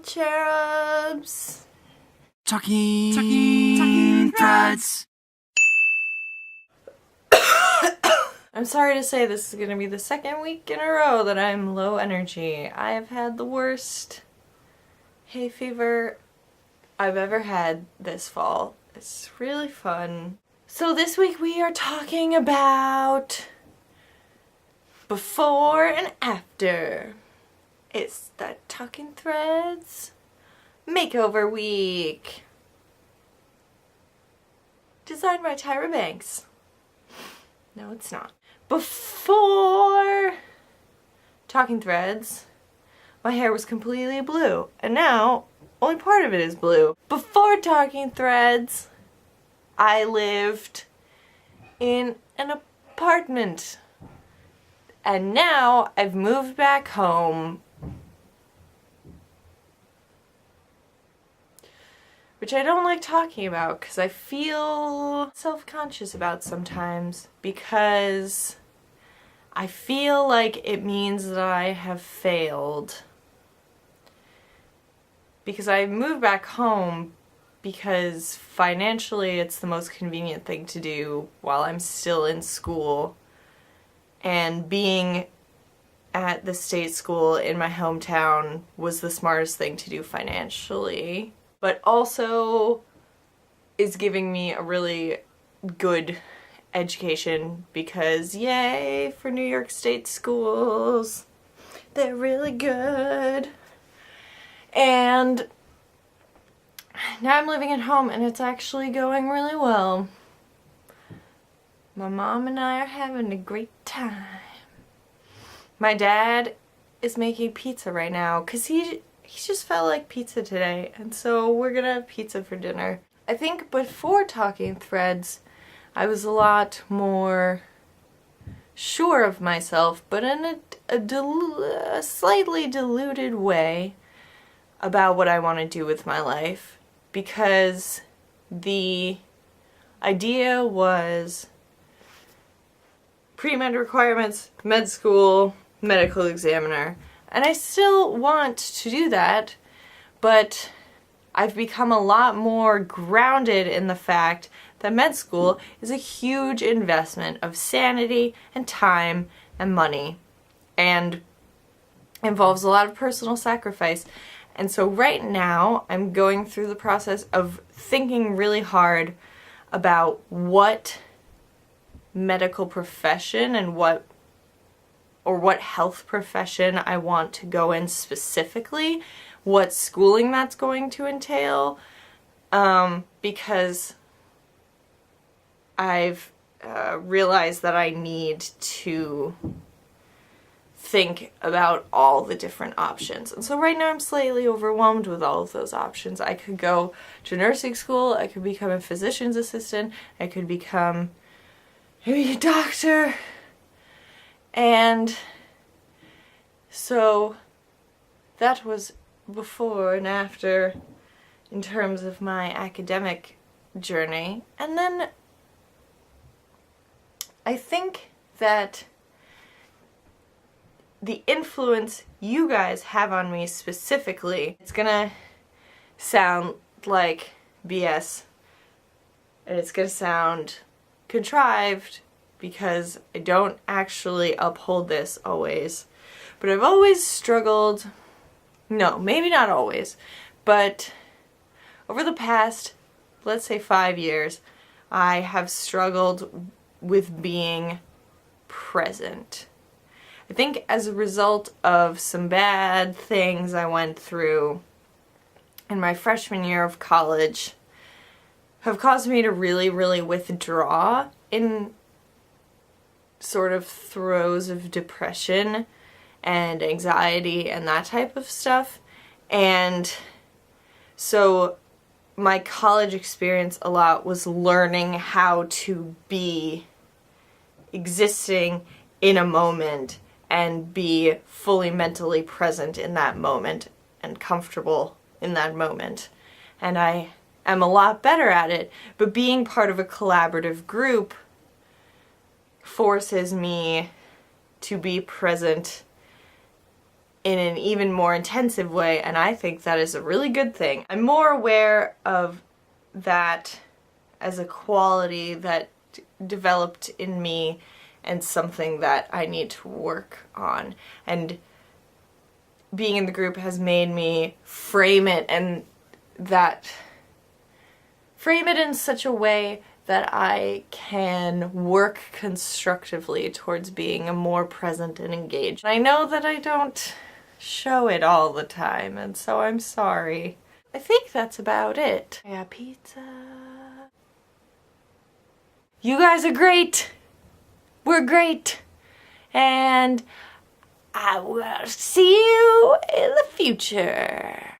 cherubs. Talking Threads. I'm sorry to say this is going to be the second week in a row that I'm low energy. I have had the worst hay fever I've ever had this fall. It's really fun. So this week we are talking about before and after. It's the Talking Threads makeover week. Designed by Tyra Banks. No, it's not. Before Talking Threads, my hair was completely blue, and now only part of it is blue. Before Talking Threads, I lived in an apartment, and now I've moved back home, which I don't like talking about because I feel self-conscious about sometimes, because I feel like it means that I have failed. Because I moved back home because financially it's the most convenient thing to do while I'm still in school, and being at the state school in my hometown was the smartest thing to do financially, but also is giving me a really good education because yay for New York State schools. They're really good. And now I'm living at home and it's actually going really well. My mom and I are having a great time. My dad is making pizza right now because he just felt like pizza today, and so we're gonna have pizza for dinner. I think before Talking Threads, I was a lot more sure of myself, but in a slightly diluted way about what I want to do with my life, because the idea was pre-med requirements, med school, medical examiner, and I still want to do that, but I've become a lot more grounded in the fact that med school is a huge investment of sanity and time and money, and involves a lot of personal sacrifice. And so right now I'm going through the process of thinking really hard about what medical profession and what health profession I want to go in specifically, what schooling that's going to entail, because I've realized that I need to think about all the different options. And so right now I'm slightly overwhelmed with all of those options. I could go to nursing school, I could become a physician's assistant, I could become maybe a doctor, and so that was before and after in terms of my academic journey. And then I think that the influence you guys have on me specifically, it's gonna sound like BS, and it's gonna sound contrived because I don't actually uphold this always, but I've always struggled, no, maybe not always, but over the past, let's say 5 years, I have struggled with being present. I think as a result of some bad things I went through in my freshman year of college have caused me to really, really withdraw in sort of throes of depression and anxiety and that type of stuff. And so my college experience a lot was learning how to be existing in a moment and be fully mentally present in that moment and comfortable in that moment. And I am a lot better at it, but being part of a collaborative group forces me to be present in an even more intensive way, and I think that is a really good thing. I'm more aware of that as a quality that developed in me and something that I need to work on. And being in the group has made me frame it in such a way that I can work constructively towards being a more present and engaged. I know that I don't show it all the time, and so I'm sorry. I think that's about it. I got pizza. You guys are great! We're great! And I will see you in the future.